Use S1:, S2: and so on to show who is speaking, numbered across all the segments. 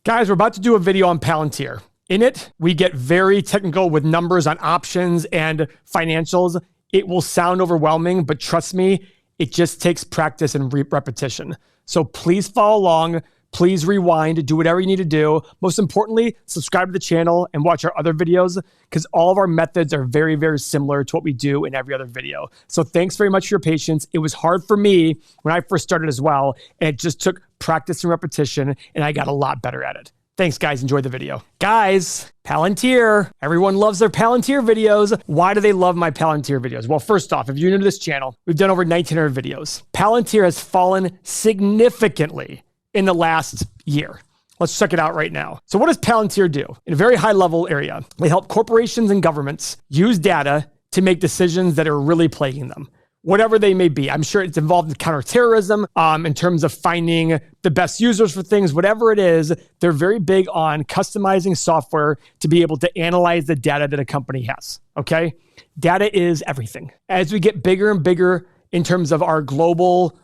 S1: Guys, we're about to do a video on Palantir. In it, we get very technical with numbers on options and financials. It will sound overwhelming, but trust me, it just takes practice and repetition. So please follow along. Please rewind, do whatever you need to do. Most importantly, subscribe to the channel and watch our other videos because all of our methods are very, very similar to what we do in every other video. So thanks very much for your patience. It was hard for me when I first started as well, and it just took practice and repetition, and I got a lot better at it. Thanks, guys. Enjoy the video. Guys, Palantir. Everyone loves their Palantir videos. Why do they love my Palantir videos? Well, first off, if you're new to this channel, we've done over 1,900 videos. Palantir has fallen significantly in the last year. Let's check it out right now. So what does Palantir do? In a very high level area, they help corporations and governments use data to make decisions that are really plaguing them, whatever they may be. I'm sure it's involved in counterterrorism, in terms of finding the best users for things, whatever it is. They're very big on customizing software to be able to analyze the data that a company has, okay? Data is everything. As we get bigger and bigger in terms of our globalization,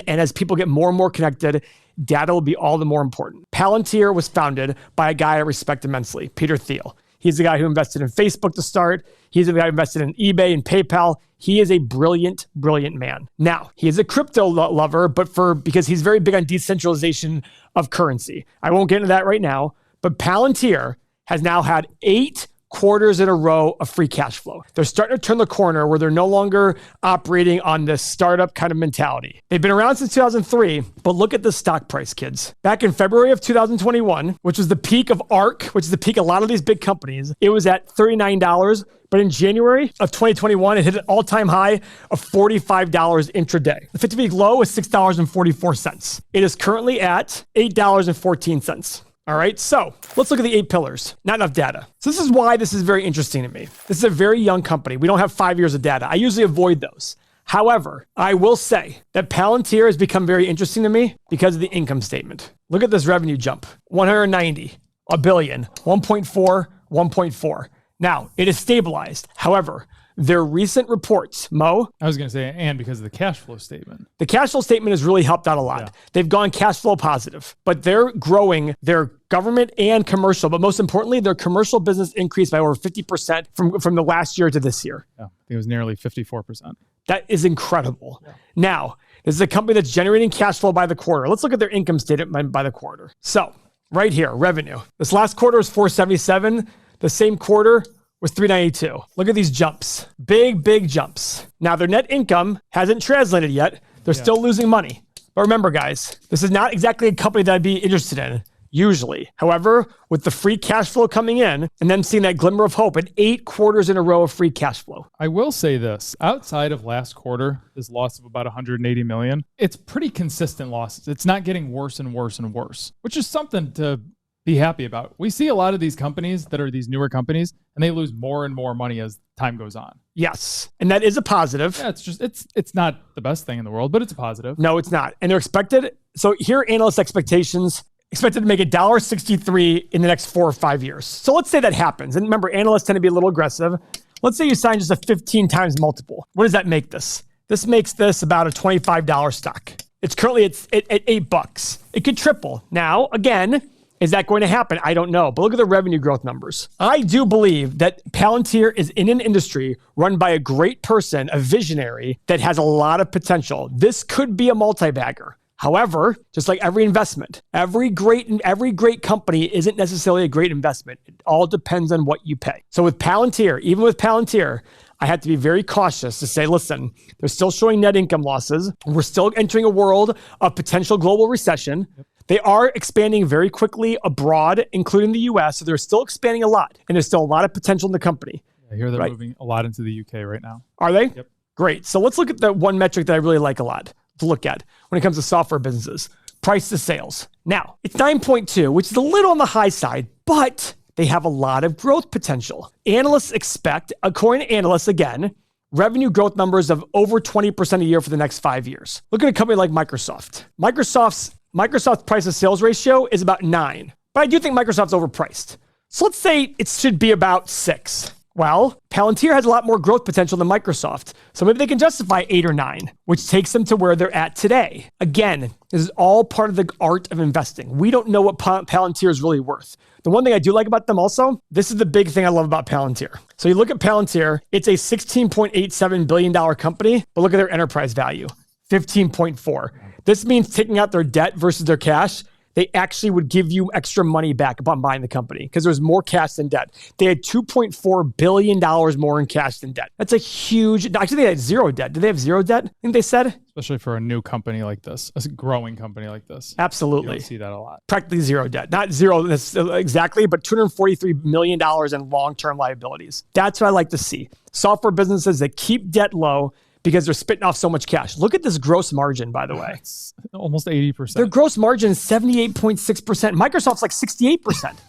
S1: and as people get more and more connected, data will be all the more important. Palantir was founded by a guy I respect immensely, Peter Thiel. He's the guy who invested in Facebook to start. He's the guy who invested in eBay and PayPal. He is a brilliant, brilliant man. Now, he is a crypto lover, but because he's very big on decentralization of currency. I won't get into that right now, but Palantir has now had 8 quarters in a row of free cash flow. They're starting to turn the corner where they're no longer operating on this startup kind of mentality. They've been around since 2003, but look at the stock price, kids. Back in February of 2021, which was the peak of ARK, which is the peak of a lot of these big companies, it was at $39. But in January of 2021, it hit an all-time high of $45 intraday. The 50-week low is $6.44. It is currently at $8.14. All right, so let's look at the 8 pillars. Not enough data. So this is why this is very interesting to me. This is a very young company. We don't have 5 years of data. I usually avoid those. However, I will say that Palantir has become very interesting to me because of the income statement. Look at this revenue jump. 190, a billion, 1.4, 1.4. Now, it is stabilized. However, their recent reports, Mo?
S2: I was going to say, and because of the cash flow statement.
S1: The cash flow statement has really helped out a lot. Yeah. They've gone cash flow positive, but they're growing their government and commercial. But most importantly, their commercial business increased by over 50% from the last year to this year.
S2: Yeah, I think it was nearly 54%.
S1: That is incredible. Yeah. Now, this is a company that's generating cash flow by the quarter. Let's look at their income statement by the quarter. So right here, revenue. This last quarter was 477. The same quarter was 392. Look at these jumps. Big, big jumps. Now, their net income hasn't translated yet. They're still losing money. But remember, guys, this is not exactly a company that I'd be interested in, usually. However, with the free cash flow coming in and then seeing that glimmer of hope at 8 quarters in a row of free cash flow.
S2: I will say this. Outside of last quarter, this loss of about $180 million, it's pretty consistent losses. It's not getting worse and worse and worse, which is something to be happy about. We see a lot of these companies that are these newer companies, and they lose more and more money as time goes on.
S1: Yes, and that is a positive.
S2: Yeah, it's not the best thing in the world, but it's a positive.
S1: No, it's not. And they're expected, so here are analyst expectations, expected to make $1.63 in the next 4 or 5 years. So let's say that happens. And remember, analysts tend to be a little aggressive. Let's say you sign just a 15 times multiple. What does that make this? This makes this about a $25 stock. It's currently at $8. It could triple. Now, again, is that going to happen? I don't know. But look at the revenue growth numbers. I do believe that Palantir is in an industry run by a great person, a visionary that has a lot of potential. This could be a multi-bagger. However, just like every investment, every great company isn't necessarily a great investment. It all depends on what you pay. So with Palantir, even with Palantir, I had to be very cautious to say, listen, they're still showing net income losses. We're still entering a world of potential global recession. Yep. They are expanding very quickly abroad, including the US. So they're still expanding a lot. And there's still a lot of potential in the company.
S2: I hear they're moving a lot into the UK right now.
S1: Are they?
S2: Yep.
S1: Great. So let's look at the one metric that I really like a lot to look at when it comes to software businesses. Price to sales. Now, it's 9.2, which is a little on the high side, but they have a lot of growth potential. Analysts expect, according to analysts again, revenue growth numbers of over 20% a year for the next 5 years. Look at a company like Microsoft. Microsoft's price to sales ratio is about 9, but I do think Microsoft's overpriced. So let's say it should be about 6. Well, Palantir has a lot more growth potential than Microsoft. So maybe they can justify 8 or 9, which takes them to where they're at today. Again, this is all part of the art of investing. We don't know what Palantir is really worth. The one thing I do like about them also, this is the big thing I love about Palantir. So you look at Palantir, it's a $16.87 billion company, but look at their enterprise value, 15.4. This means taking out their debt versus their cash, they actually would give you extra money back upon buying the company because there's more cash than debt. They had $2.4 billion more in cash than debt. That's a huge, actually they had zero debt. Did they have zero debt? I think they said.
S2: Especially for a new company like this, a growing company like this.
S1: Absolutely.
S2: You don't see that a lot.
S1: Practically zero debt. Not zero exactly, but $243 million in long-term liabilities. That's what I like to see. Software businesses that keep debt low because they're spitting off so much cash. Look at this gross margin, by the way.
S2: It's almost 80%.
S1: Their gross margin is 78.6%. Microsoft's like 68%.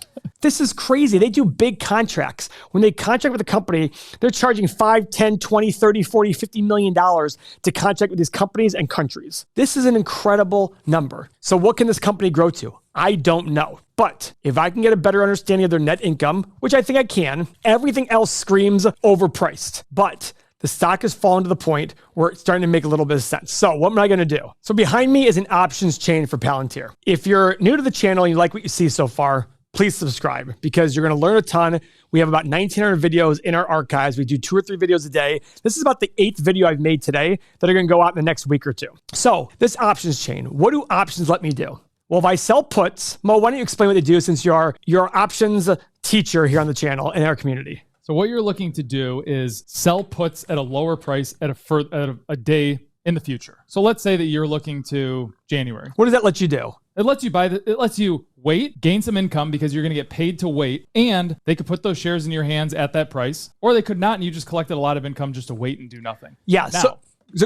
S1: This is crazy. They do big contracts. When they contract with a company, they're charging 5, 10, 20, 30, 40, 50 million dollars to contract with these companies and countries. This is an incredible number. So what can this company grow to? I don't know. But if I can get a better understanding of their net income, which I think I can, everything else screams overpriced. But the stock has fallen to the point where it's starting to make a little bit of sense. So what am I going to do? So behind me is an options chain for Palantir. If you're new to the channel and you like what you see so far, please subscribe because you're going to learn a ton. We have about 1,900 videos in our archives. We do 2 or 3 videos a day. This is about the 8th video I've made today that are going to go out in the next week or 2. So this options chain, what do options let me do? Well, if I sell puts, Mo, why don't you explain what they do since you're options teacher here on the channel in our community?
S2: So what you're looking to do is sell puts at a lower price at a day in the future. So let's say that you're looking to January.
S1: What does that let you do?
S2: It lets you wait, gain some income because you're going to get paid to wait, and they could put those shares in your hands at that price, or they could not, and you just collected a lot of income just to wait and do nothing.
S1: Yeah.
S2: Now,
S1: So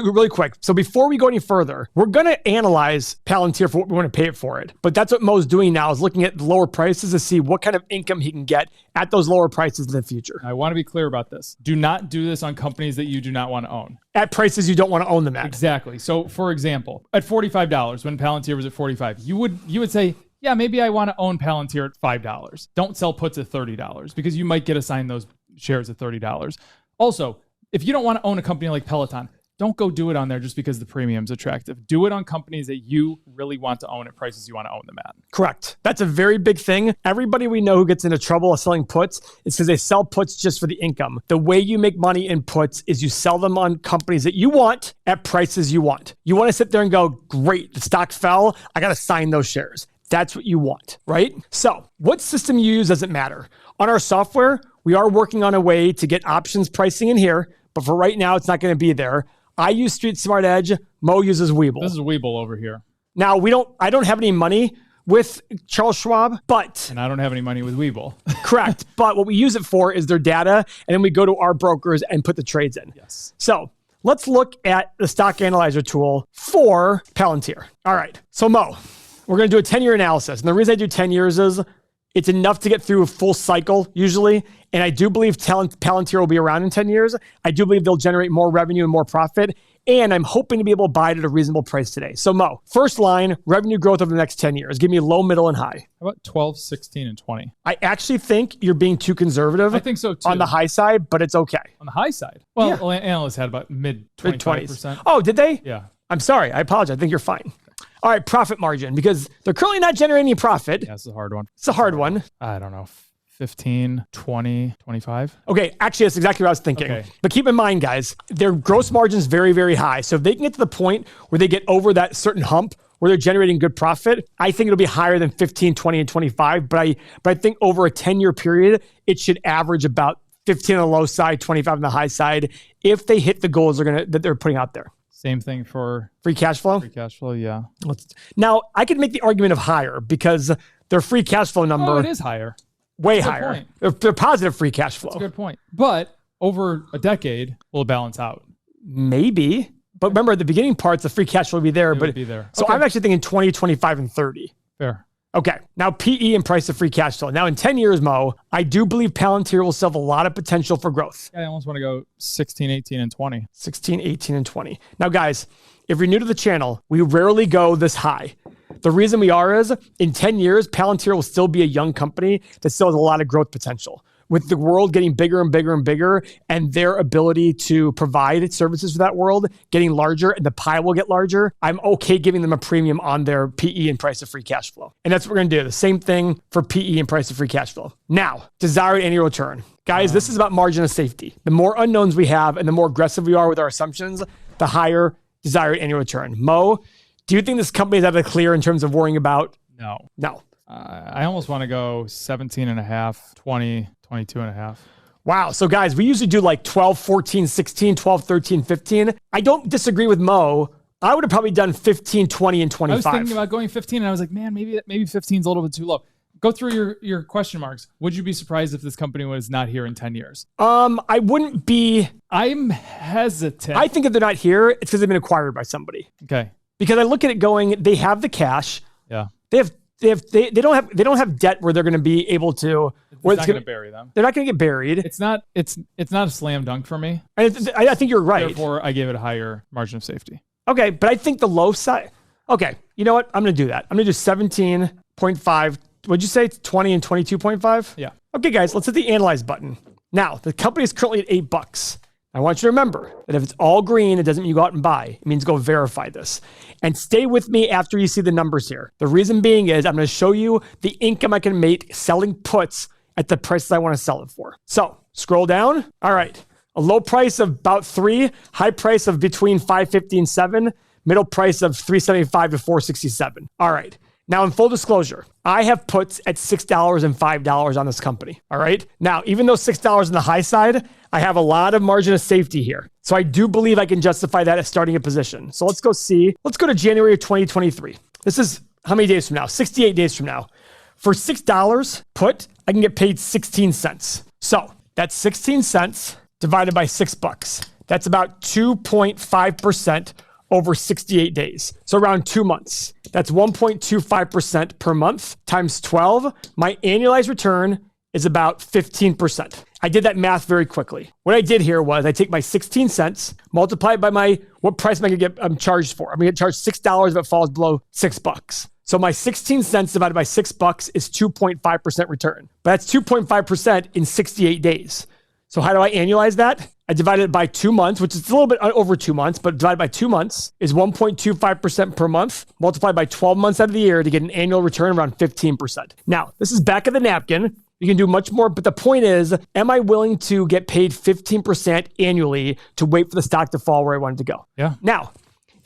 S1: really quick. So before we go any further, we're going to analyze Palantir for what we want to pay it for it. But that's what Mo's doing now is looking at the lower prices to see what kind of income he can get at those lower prices in the future.
S2: I want to be clear about this. Do not do this on companies that you do not want to own.
S1: At prices you don't want to own them at.
S2: Exactly. So for example, at $45, when Palantir was at $45, you would say, yeah, maybe I want to own Palantir at $5. Don't sell puts at $30 because you might get assigned those shares at $30. Also, if you don't want to own a company like Peloton, don't go do it on there just because the premium's attractive. Do it on companies that you really want to own at prices you want to own them at.
S1: Correct. That's a very big thing. Everybody we know who gets into trouble selling puts is because they sell puts just for the income. The way you make money in puts is you sell them on companies that you want at prices you want. You want to sit there and go, great, the stock fell. I got to sign those shares. That's what you want, right? So what system you use doesn't matter. On our software, we are working on a way to get options pricing in here, but for right now, it's not going to be there. I use Street Smart Edge. Mo uses Webull.
S2: This is Webull over here.
S1: Now, I don't have any money with Charles Schwab, but...
S2: And I don't have any money with Webull.
S1: Correct. But what we use it for is their data, and then we go to our brokers and put the trades in.
S2: Yes.
S1: So let's look at the stock analyzer tool for Palantir. All right. So Mo, we're going to do a 10-year analysis. And the reason I do 10 years is it's enough to get through a full cycle usually. And I do believe Palantir will be around in 10 years. I do believe they'll generate more revenue and more profit. And I'm hoping to be able to buy it at a reasonable price today. So Mo, first line, revenue growth over the next 10 years. Give me low, middle, and high.
S2: How about 12, 16, and 20?
S1: I actually think you're being too conservative.
S2: I think so too.
S1: On the high side, but it's okay.
S2: On the high side? Well, analysts had about mid-20%.
S1: Oh, did they?
S2: Yeah.
S1: I'm sorry. I apologize. I think you're fine. All right, profit margin, because they're currently not generating any profit.
S2: Yeah, it's a hard one.
S1: It's a hard one.
S2: I don't know, 15, 20, 25?
S1: Okay, actually, that's exactly what I was thinking. Okay. But keep in mind, guys, their gross margin is very, very high. So if they can get to the point where they get over that certain hump where they're generating good profit, I think it'll be higher than 15, 20, and 25. But I think over a 10-year period, it should average about 15 on the low side, 25 on the high side, if they hit the goals that they're putting out there.
S2: Same thing for
S1: free cash flow?
S2: Free cash flow, yeah.
S1: Now, I could make the argument of higher because their free cash flow number...
S2: Oh, it is higher.
S1: Way higher. They're positive free cash flow.
S2: That's a good point. But over a decade, will it balance out?
S1: Maybe. But remember, at the beginning parts, the free cash flow will be there.
S2: It would be there.
S1: So I'm actually thinking 20, 25, and 30.
S2: Fair.
S1: Okay. Now, PE and price of free cash flow. Now, in 10 years, Mo, I do believe Palantir will still have a lot of potential for growth.
S2: I almost want to go 16, 18, and 20.
S1: 16, 18, and 20. Now, guys, if you're new to the channel, we rarely go this high. The reason we are is in 10 years, Palantir will still be a young company that still has a lot of growth potential. with the world getting bigger and bigger and bigger and their ability to provide services for that world getting larger and the pie will get larger, I'm okay giving them a premium on their PE and price of free cash flow. And that's what we're going to do. The same thing for PE and price of free cash flow. Now, desired annual return. Guys, this is about margin of safety. The more unknowns we have and the more aggressive we are with our assumptions, the higher desired annual return. Mo, do you think this company is out of the clear in terms of worrying about? No.
S2: I almost want to go 17 and a half, 20, 22 and a half.
S1: Wow. So guys, we usually do like 12, 14, 16, 12, 13, 15. I don't disagree with Mo. I would have probably done 15, 20, and 25.
S2: I was thinking about going 15 and I was like, man, maybe 15 is a little bit too low. Go through your question marks. Would you be surprised if this company was not here in 10 years?
S1: I wouldn't be.
S2: I'm hesitant.
S1: I think if they're not here, it's because they've been acquired by somebody.
S2: Okay.
S1: Because I look at it going, they have the cash.
S2: Yeah.
S1: They don't have debt where they're going to be able to.
S2: It's not going to bury them.
S1: They're not going to get buried.
S2: It's not a slam dunk for me.
S1: I think you're right.
S2: Therefore, I gave it a higher margin of safety.
S1: Okay, but I think the low side. Okay, you know what? I'm going to do that. I'm going to do 17.5. What'd you say? It's 20 and 22.5?
S2: Yeah.
S1: Okay, guys, let's hit the analyze button. Now, the company is currently at $8. I want you to remember that if it's all green, it doesn't mean you go out and buy. It means go verify this. And stay with me after you see the numbers here. The reason being is I'm going to show you the income I can make selling puts at the prices I want to sell it for. So scroll down. All right. A low price of about 3, high price of between 550 and 7, middle price of 375 to 467. All right. Now, in full disclosure, I have puts at $6 and $5 on this company. All right. Now, even though $6 on the high side, I have a lot of margin of safety here. So I do believe I can justify that as starting a position. So let's go see. Let's go to January of 2023. This is how many days from now? 68 days from now. For $6 put, I can get paid 16 cents. So that's 16 cents divided by $6. That's about 2.5% over 68 days. So around 2 months. That's 1.25% per month times 12. My annualized return is about 15%. I did that math very quickly. What I did here was I take my 16 cents, multiply it by what price am I gonna get charged for? I'm gonna get charged $6 if it falls below $6. So my 16 cents divided by $6 is 2.5% return. But that's 2.5% in 68 days. So how do I annualize that? I divide it by 2 months, which is a little bit over 2 months, but divided by 2 months is 1.25% per month, multiplied by 12 months out of the year to get an annual return around 15%. Now, this is back of the napkin. You can do much more, but the point is, am I willing to get paid 15% annually to wait for the stock to fall where I want it to go?
S2: Yeah.
S1: Now,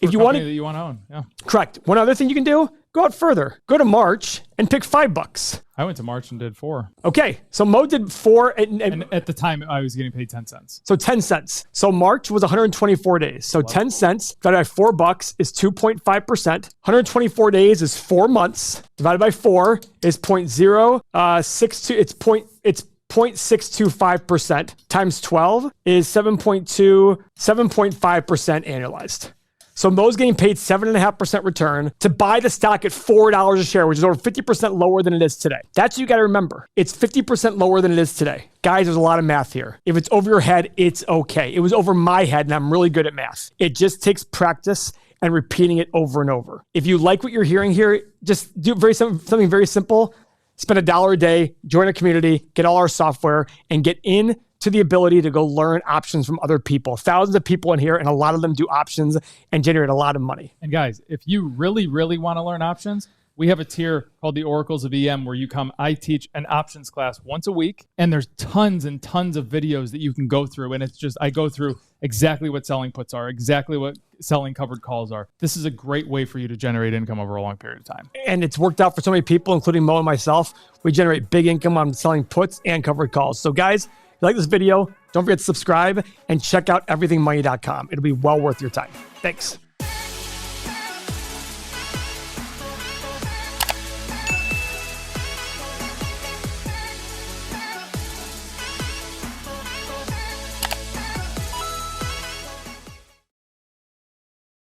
S2: For
S1: if you want
S2: that you want to own, yeah.
S1: Correct. One other thing you can do, go out further. Go to March and pick $5.
S2: I went to March and did 4.
S1: Okay, so Mo did 4.
S2: And at the time, I was getting paid 10 cents.
S1: So 10 cents. So March was 124 days. So 10 cents divided by $4 is 2.5%. 124 days is 4 months. Divided by 4 is 0.062. It's 0.625% times 12 is 7.5% annualized. So Mo's getting paid 7.5% return to buy the stock at $4 a share, which is over 50% lower than it is today. That's what you got to remember. It's 50% lower than it is today. Guys, there's a lot of math here. If it's over your head, it's okay. It was over my head, and I'm really good at math. It just takes practice and repeating it over and over. If you like what you're hearing here, just do something very simple. Spend $1 a day, join a community, get all our software, and get in to the ability to go learn options from other people. Thousands of people in here, and a lot of them do options and generate a lot of money.
S2: And guys, if you really, really want to learn options, we have a tier called the Oracles of EM where you come. I teach an options class once a week, and there's tons and tons of videos that you can go through. And it's just, I go through exactly what selling puts are, exactly what selling covered calls are. This is a great way for you to generate income over a long period of time.
S1: And it's worked out for so many people, including Mo and myself. We generate big income on selling puts and covered calls. So guys, if you like this video, don't forget to subscribe and check out everythingmoney.com. It'll be well worth your time. Thanks.